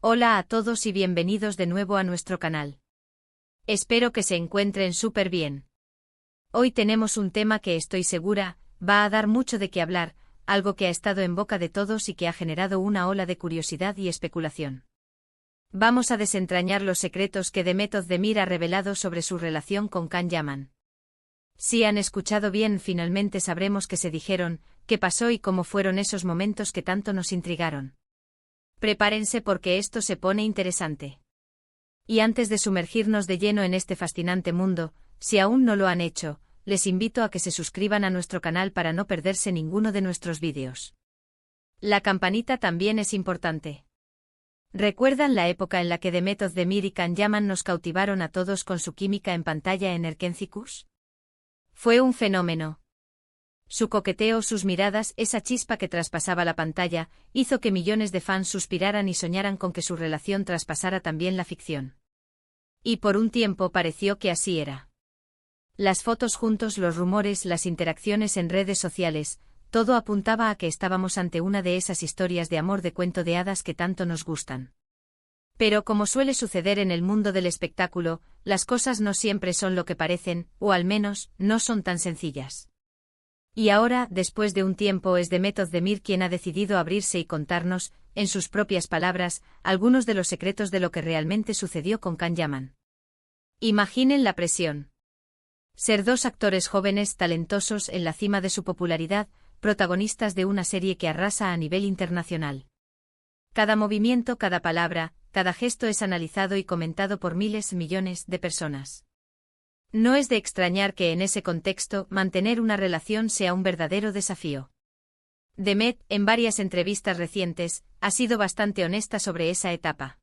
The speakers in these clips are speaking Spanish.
Hola a todos y bienvenidos de nuevo a nuestro canal. Espero que se encuentren súper bien. Hoy tenemos un tema que estoy segura va a dar mucho de qué hablar, algo que ha estado en boca de todos y que ha generado una ola de curiosidad y especulación. Vamos a desentrañar los secretos que Demet Özdemir ha revelado sobre su relación con Can Yaman. Si han escuchado bien, finalmente sabremos qué se dijeron, qué pasó y cómo fueron esos momentos que tanto nos intrigaron. Prepárense porque esto se pone interesante. Y antes de sumergirnos de lleno en este fascinante mundo, si aún no lo han hecho, les invito a que se suscriban a nuestro canal para no perderse ninguno de nuestros vídeos. La campanita también es importante. ¿Recuerdan la época en la que Demet Özdemir y Can Yaman nos cautivaron a todos con su química en pantalla en Erkencikus? Fue un fenómeno. Su coqueteo, sus miradas, esa chispa que traspasaba la pantalla, hizo que millones de fans suspiraran y soñaran con que su relación traspasara también la ficción. Y por un tiempo pareció que así era. Las fotos juntos, los rumores, las interacciones en redes sociales, todo apuntaba a que estábamos ante una de esas historias de amor de cuento de hadas que tanto nos gustan. Pero como suele suceder en el mundo del espectáculo, las cosas no siempre son lo que parecen, o al menos, no son tan sencillas. Y ahora, después de un tiempo, es Demet Özdemir quien ha decidido abrirse y contarnos, en sus propias palabras, algunos de los secretos de lo que realmente sucedió con Can Yaman. Imaginen la presión. Ser dos actores jóvenes talentosos en la cima de su popularidad, protagonistas de una serie que arrasa a nivel internacional. Cada movimiento, cada palabra, cada gesto es analizado y comentado por millones de personas. No es de extrañar que en ese contexto mantener una relación sea un verdadero desafío. Demet, en varias entrevistas recientes, ha sido bastante honesta sobre esa etapa.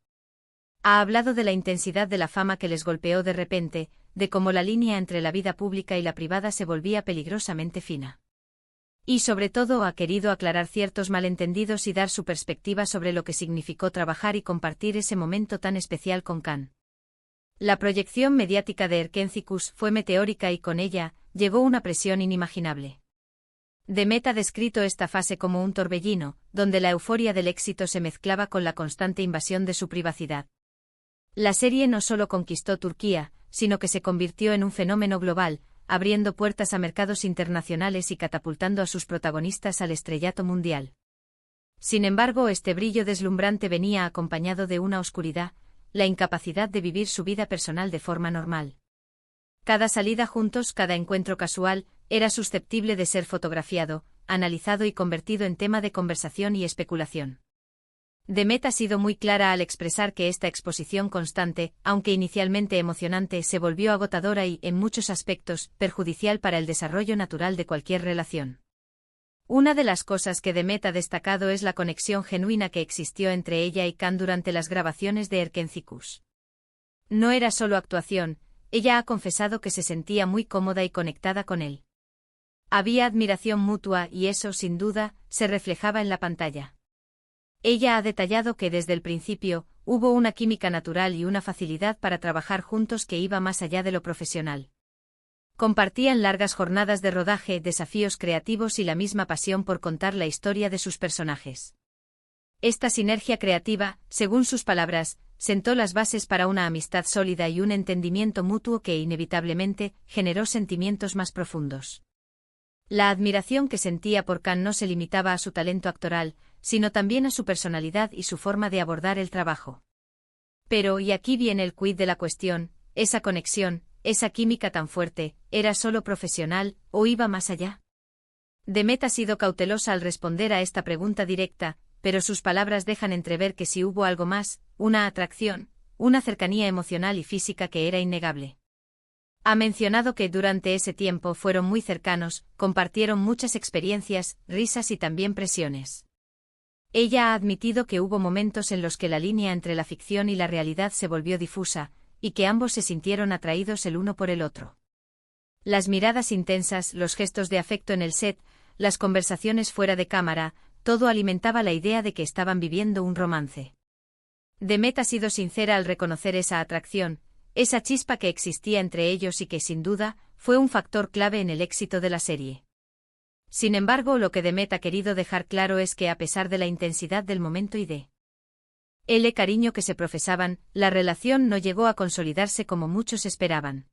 Ha hablado de la intensidad de la fama que les golpeó de repente, de cómo la línea entre la vida pública y la privada se volvía peligrosamente fina. Y sobre todo ha querido aclarar ciertos malentendidos y dar su perspectiva sobre lo que significó trabajar y compartir ese momento tan especial con Can. La proyección mediática de Erkencikus fue meteórica y con ella llegó una presión inimaginable. Demet ha descrito esta fase como un torbellino, donde la euforia del éxito se mezclaba con la constante invasión de su privacidad. La serie no solo conquistó Turquía, sino que se convirtió en un fenómeno global, abriendo puertas a mercados internacionales y catapultando a sus protagonistas al estrellato mundial. Sin embargo, este brillo deslumbrante venía acompañado de una oscuridad, la incapacidad de vivir su vida personal de forma normal. Cada salida juntos, cada encuentro casual, era susceptible de ser fotografiado, analizado y convertido en tema de conversación y especulación. Demet ha sido muy clara al expresar que esta exposición constante, aunque inicialmente emocionante, se volvió agotadora y, en muchos aspectos, perjudicial para el desarrollo natural de cualquier relación. Una de las cosas que Demet ha destacado es la conexión genuina que existió entre ella y Can durante las grabaciones de Erkencikus. No era solo actuación, ella ha confesado que se sentía muy cómoda y conectada con él. Había admiración mutua y eso, sin duda, se reflejaba en la pantalla. Ella ha detallado que desde el principio, hubo una química natural y una facilidad para trabajar juntos que iba más allá de lo profesional. Compartían largas jornadas de rodaje, desafíos creativos y la misma pasión por contar la historia de sus personajes. Esta sinergia creativa, según sus palabras, sentó las bases para una amistad sólida y un entendimiento mutuo que inevitablemente generó sentimientos más profundos. La admiración que sentía por Can no se limitaba a su talento actoral, sino también a su personalidad y su forma de abordar el trabajo. Pero, y aquí viene el quid de la cuestión, esa conexión, esa química tan fuerte, ¿era solo profesional, o iba más allá? Demet ha sido cautelosa al responder a esta pregunta directa, pero sus palabras dejan entrever que sí hubo algo más, una atracción, una cercanía emocional y física que era innegable. Ha mencionado que durante ese tiempo fueron muy cercanos, compartieron muchas experiencias, risas y también presiones. Ella ha admitido que hubo momentos en los que la línea entre la ficción y la realidad se volvió difusa, y que ambos se sintieron atraídos el uno por el otro. Las miradas intensas, los gestos de afecto en el set, las conversaciones fuera de cámara, todo alimentaba la idea de que estaban viviendo un romance. Demet ha sido sincera al reconocer esa atracción, esa chispa que existía entre ellos y que, sin duda, fue un factor clave en el éxito de la serie. Sin embargo, lo que Demet ha querido dejar claro es que a pesar de la intensidad del momento y de El cariño que se profesaban, la relación no llegó a consolidarse como muchos esperaban.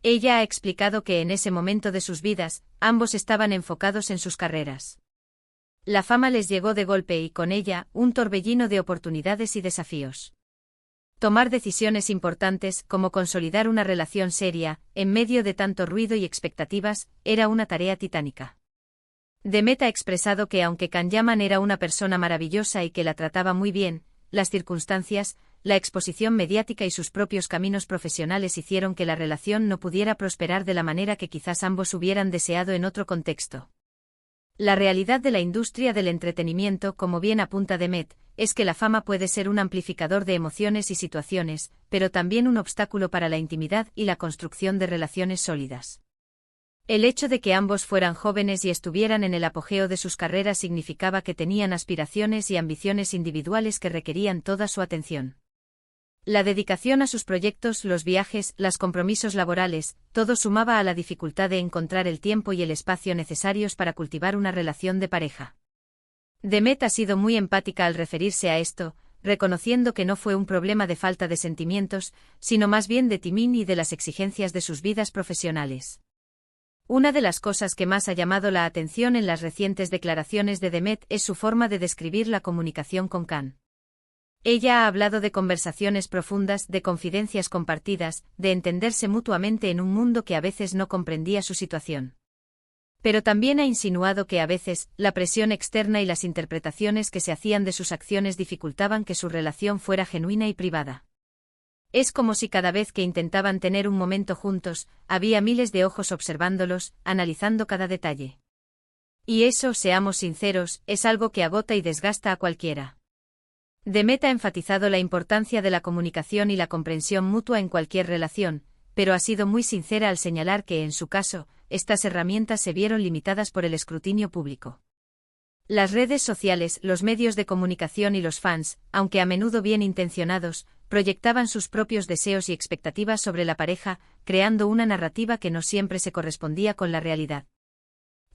Ella ha explicado que en ese momento de sus vidas, ambos estaban enfocados en sus carreras. La fama les llegó de golpe y con ella, un torbellino de oportunidades y desafíos. Tomar decisiones importantes, como consolidar una relación seria, en medio de tanto ruido y expectativas, era una tarea titánica. Demet ha expresado que aunque Can Yaman era una persona maravillosa y que la trataba muy bien, las circunstancias, la exposición mediática y sus propios caminos profesionales hicieron que la relación no pudiera prosperar de la manera que quizás ambos hubieran deseado en otro contexto. La realidad de la industria del entretenimiento, como bien apunta Demet, es que la fama puede ser un amplificador de emociones y situaciones, pero también un obstáculo para la intimidad y la construcción de relaciones sólidas. El hecho de que ambos fueran jóvenes y estuvieran en el apogeo de sus carreras significaba que tenían aspiraciones y ambiciones individuales que requerían toda su atención. La dedicación a sus proyectos, los viajes, los compromisos laborales, todo sumaba a la dificultad de encontrar el tiempo y el espacio necesarios para cultivar una relación de pareja. Demet ha sido muy empática al referirse a esto, reconociendo que no fue un problema de falta de sentimientos, sino más bien de timing y de las exigencias de sus vidas profesionales. Una de las cosas que más ha llamado la atención en las recientes declaraciones de Demet es su forma de describir la comunicación con Can. Ella ha hablado de conversaciones profundas, de confidencias compartidas, de entenderse mutuamente en un mundo que a veces no comprendía su situación. Pero también ha insinuado que a veces, la presión externa y las interpretaciones que se hacían de sus acciones dificultaban que su relación fuera genuina y privada. Es como si cada vez que intentaban tener un momento juntos, había miles de ojos observándolos, analizando cada detalle. Y eso, seamos sinceros, es algo que agota y desgasta a cualquiera. Demet ha enfatizado la importancia de la comunicación y la comprensión mutua en cualquier relación, pero ha sido muy sincera al señalar que, en su caso, estas herramientas se vieron limitadas por el escrutinio público. Las redes sociales, los medios de comunicación y los fans, aunque a menudo bien intencionados, proyectaban sus propios deseos y expectativas sobre la pareja, creando una narrativa que no siempre se correspondía con la realidad.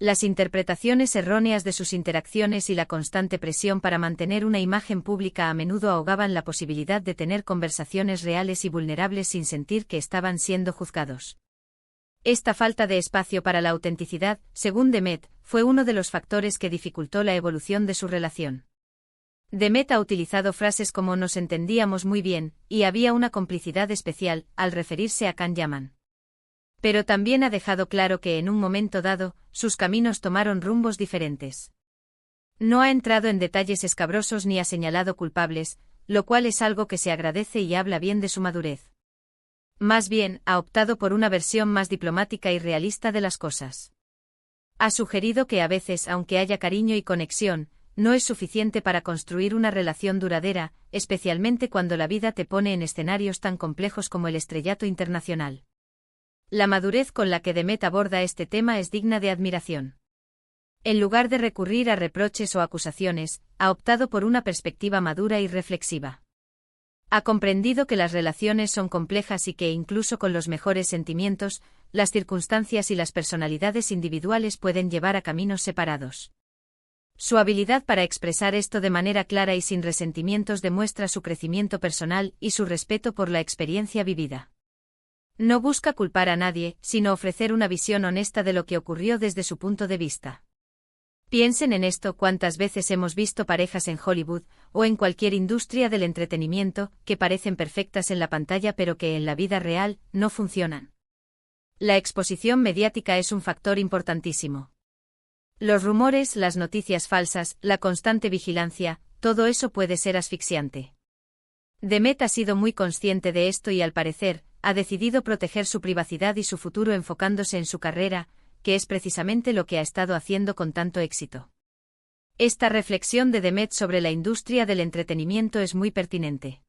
Las interpretaciones erróneas de sus interacciones y la constante presión para mantener una imagen pública a menudo ahogaban la posibilidad de tener conversaciones reales y vulnerables sin sentir que estaban siendo juzgados. Esta falta de espacio para la autenticidad, según Demet, fue uno de los factores que dificultó la evolución de su relación. Demet ha utilizado frases como "nos entendíamos muy bien" y "había una complicidad especial" al referirse a Can Yaman. Pero también ha dejado claro que en un momento dado, sus caminos tomaron rumbos diferentes. No ha entrado en detalles escabrosos ni ha señalado culpables, lo cual es algo que se agradece y habla bien de su madurez. Más bien, ha optado por una versión más diplomática y realista de las cosas. Ha sugerido que a veces, aunque haya cariño y conexión, no es suficiente para construir una relación duradera, especialmente cuando la vida te pone en escenarios tan complejos como el estrellato internacional. La madurez con la que Demet aborda este tema es digna de admiración. En lugar de recurrir a reproches o acusaciones, ha optado por una perspectiva madura y reflexiva. Ha comprendido que las relaciones son complejas y que incluso con los mejores sentimientos, las circunstancias y las personalidades individuales pueden llevar a caminos separados. Su habilidad para expresar esto de manera clara y sin resentimientos demuestra su crecimiento personal y su respeto por la experiencia vivida. No busca culpar a nadie, sino ofrecer una visión honesta de lo que ocurrió desde su punto de vista. Piensen en esto: cuántas veces hemos visto parejas en Hollywood, o en cualquier industria del entretenimiento, que parecen perfectas en la pantalla pero que en la vida real, no funcionan. La exposición mediática es un factor importantísimo. Los rumores, las noticias falsas, la constante vigilancia, todo eso puede ser asfixiante. Demet ha sido muy consciente de esto y al parecer, ha decidido proteger su privacidad y su futuro enfocándose en su carrera, que es precisamente lo que ha estado haciendo con tanto éxito. Esta reflexión de Demet sobre la industria del entretenimiento es muy pertinente.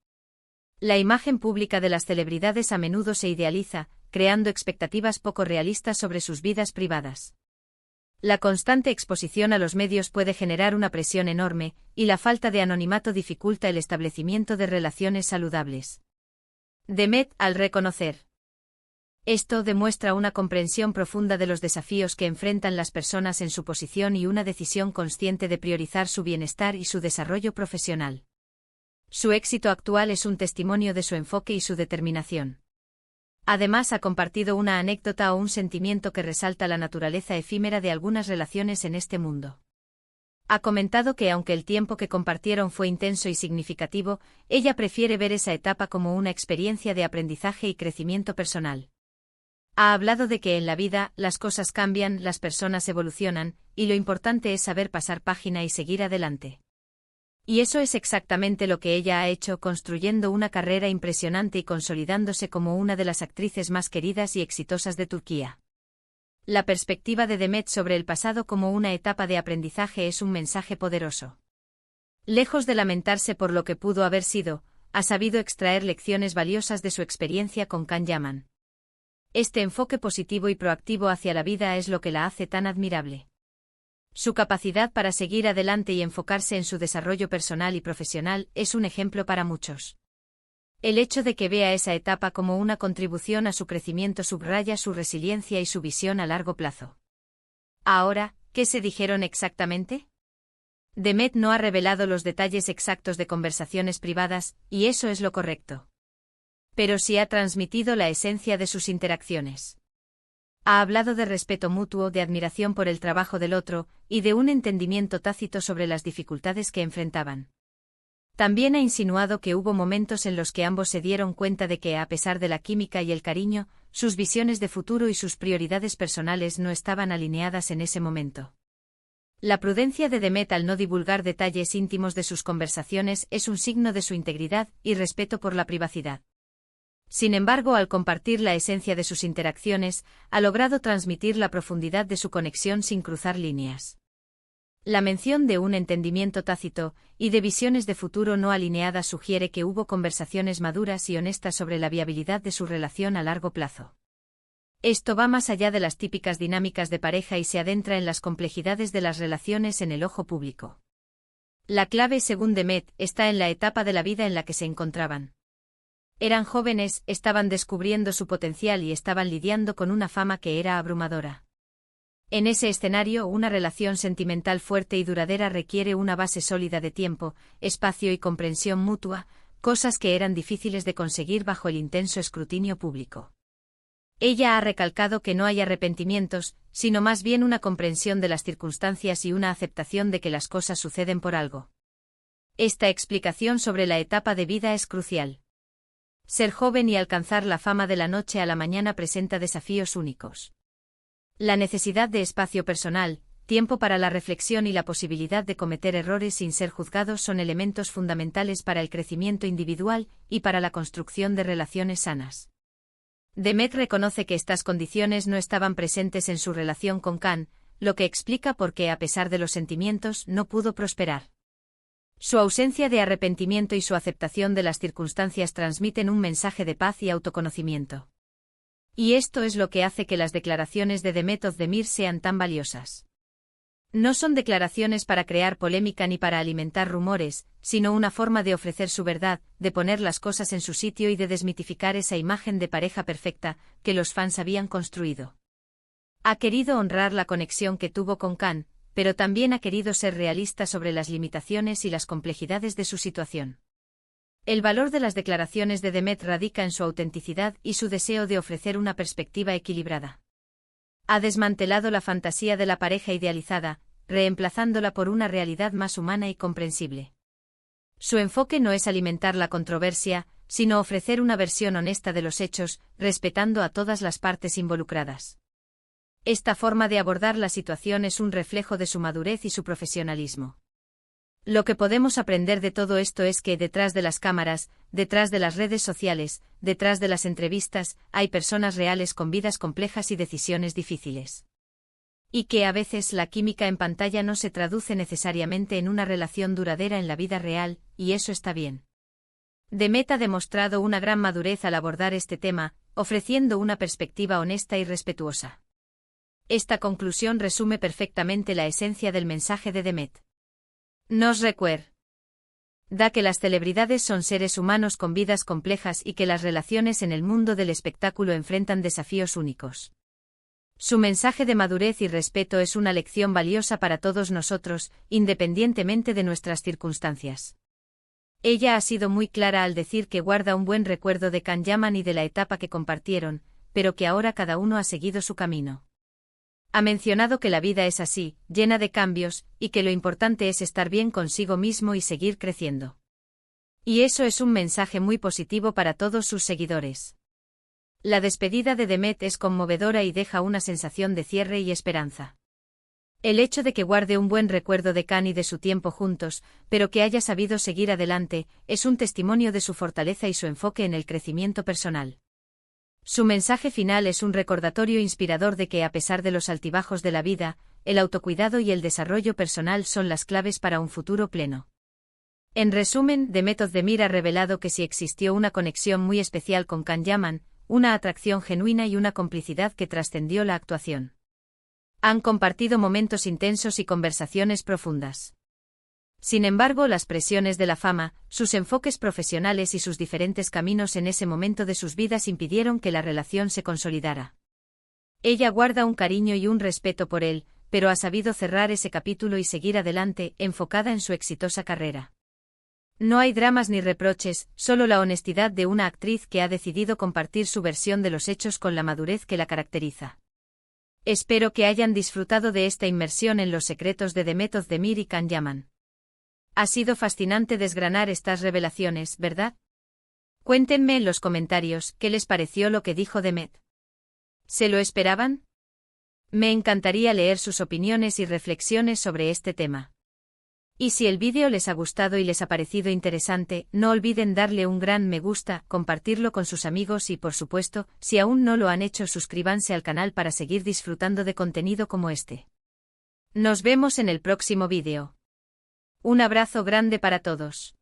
La imagen pública de las celebridades a menudo se idealiza, creando expectativas poco realistas sobre sus vidas privadas. La constante exposición a los medios puede generar una presión enorme, y la falta de anonimato dificulta el establecimiento de relaciones saludables. Demet, al reconocer esto, demuestra una comprensión profunda de los desafíos que enfrentan las personas en su posición y una decisión consciente de priorizar su bienestar y su desarrollo profesional. Su éxito actual es un testimonio de su enfoque y su determinación. Además, ha compartido una anécdota o un sentimiento que resalta la naturaleza efímera de algunas relaciones en este mundo. Ha comentado que aunque el tiempo que compartieron fue intenso y significativo, ella prefiere ver esa etapa como una experiencia de aprendizaje y crecimiento personal. Ha hablado de que en la vida, las cosas cambian, las personas evolucionan, y lo importante es saber pasar página y seguir adelante. Y eso es exactamente lo que ella ha hecho, construyendo una carrera impresionante y consolidándose como una de las actrices más queridas y exitosas de Turquía. La perspectiva de Demet sobre el pasado como una etapa de aprendizaje es un mensaje poderoso. Lejos de lamentarse por lo que pudo haber sido, ha sabido extraer lecciones valiosas de su experiencia con Can Yaman. Este enfoque positivo y proactivo hacia la vida es lo que la hace tan admirable. Su capacidad para seguir adelante y enfocarse en su desarrollo personal y profesional es un ejemplo para muchos. El hecho de que vea esa etapa como una contribución a su crecimiento subraya su resiliencia y su visión a largo plazo. Ahora, ¿qué se dijeron exactamente? Demet no ha revelado los detalles exactos de conversaciones privadas, y eso es lo correcto. Pero sí ha transmitido la esencia de sus interacciones. Ha hablado de respeto mutuo, de admiración por el trabajo del otro, y de un entendimiento tácito sobre las dificultades que enfrentaban. También ha insinuado que hubo momentos en los que ambos se dieron cuenta de que, a pesar de la química y el cariño, sus visiones de futuro y sus prioridades personales no estaban alineadas en ese momento. La prudencia de Demet al no divulgar detalles íntimos de sus conversaciones es un signo de su integridad y respeto por la privacidad. Sin embargo, al compartir la esencia de sus interacciones, ha logrado transmitir la profundidad de su conexión sin cruzar líneas. La mención de un entendimiento tácito y de visiones de futuro no alineadas sugiere que hubo conversaciones maduras y honestas sobre la viabilidad de su relación a largo plazo. Esto va más allá de las típicas dinámicas de pareja y se adentra en las complejidades de las relaciones en el ojo público. La clave, según Demet, está en la etapa de la vida en la que se encontraban. Eran jóvenes, estaban descubriendo su potencial y estaban lidiando con una fama que era abrumadora. En ese escenario, una relación sentimental fuerte y duradera requiere una base sólida de tiempo, espacio y comprensión mutua, cosas que eran difíciles de conseguir bajo el intenso escrutinio público. Ella ha recalcado que no hay arrepentimientos, sino más bien una comprensión de las circunstancias y una aceptación de que las cosas suceden por algo. Esta explicación sobre la etapa de vida es crucial. Ser joven y alcanzar la fama de la noche a la mañana presenta desafíos únicos. La necesidad de espacio personal, tiempo para la reflexión y la posibilidad de cometer errores sin ser juzgados son elementos fundamentales para el crecimiento individual y para la construcción de relaciones sanas. Demet reconoce que estas condiciones no estaban presentes en su relación con Can, lo que explica por qué, a pesar de los sentimientos, no pudo prosperar. Su ausencia de arrepentimiento y su aceptación de las circunstancias transmiten un mensaje de paz y autoconocimiento. Y esto es lo que hace que las declaraciones de Demet Özdemir sean tan valiosas. No son declaraciones para crear polémica ni para alimentar rumores, sino una forma de ofrecer su verdad, de poner las cosas en su sitio y de desmitificar esa imagen de pareja perfecta que los fans habían construido. Ha querido honrar la conexión que tuvo con Can, pero también ha querido ser realista sobre las limitaciones y las complejidades de su situación. El valor de las declaraciones de Demet radica en su autenticidad y su deseo de ofrecer una perspectiva equilibrada. Ha desmantelado la fantasía de la pareja idealizada, reemplazándola por una realidad más humana y comprensible. Su enfoque no es alimentar la controversia, sino ofrecer una versión honesta de los hechos, respetando a todas las partes involucradas. Esta forma de abordar la situación es un reflejo de su madurez y su profesionalismo. Lo que podemos aprender de todo esto es que detrás de las cámaras, detrás de las redes sociales, detrás de las entrevistas, hay personas reales con vidas complejas y decisiones difíciles. Y que a veces la química en pantalla no se traduce necesariamente en una relación duradera en la vida real, y eso está bien. Demet ha demostrado una gran madurez al abordar este tema, ofreciendo una perspectiva honesta y respetuosa. Esta conclusión resume perfectamente la esencia del mensaje de Demet. Nos recuerda que las celebridades son seres humanos con vidas complejas y que las relaciones en el mundo del espectáculo enfrentan desafíos únicos. Su mensaje de madurez y respeto es una lección valiosa para todos nosotros, independientemente de nuestras circunstancias. Ella ha sido muy clara al decir que guarda un buen recuerdo de Can Yaman y de la etapa que compartieron, pero que ahora cada uno ha seguido su camino. Ha mencionado que la vida es así, llena de cambios, y que lo importante es estar bien consigo mismo y seguir creciendo. Y eso es un mensaje muy positivo para todos sus seguidores. La despedida de Demet es conmovedora y deja una sensación de cierre y esperanza. El hecho de que guarde un buen recuerdo de Can y de su tiempo juntos, pero que haya sabido seguir adelante, es un testimonio de su fortaleza y su enfoque en el crecimiento personal. Su mensaje final es un recordatorio inspirador de que a pesar de los altibajos de la vida, el autocuidado y el desarrollo personal son las claves para un futuro pleno. En resumen, Demet Özdemir ha revelado que sí existió una conexión muy especial con Can Yaman, una atracción genuina y una complicidad que trascendió la actuación. Han compartido momentos intensos y conversaciones profundas. Sin embargo, las presiones de la fama, sus enfoques profesionales y sus diferentes caminos en ese momento de sus vidas impidieron que la relación se consolidara. Ella guarda un cariño y un respeto por él, pero ha sabido cerrar ese capítulo y seguir adelante, enfocada en su exitosa carrera. No hay dramas ni reproches, solo la honestidad de una actriz que ha decidido compartir su versión de los hechos con la madurez que la caracteriza. Espero que hayan disfrutado de esta inmersión en los secretos de Demet Özdemir y Can Yaman. Ha sido fascinante desgranar estas revelaciones, ¿verdad? Cuéntenme en los comentarios qué les pareció lo que dijo Demet. ¿Se lo esperaban? Me encantaría leer sus opiniones y reflexiones sobre este tema. Y si el vídeo les ha gustado y les ha parecido interesante, no olviden darle un gran me gusta, compartirlo con sus amigos y por supuesto, si aún no lo han hecho, suscríbanse al canal para seguir disfrutando de contenido como este. Nos vemos en el próximo vídeo. Un abrazo grande para todos.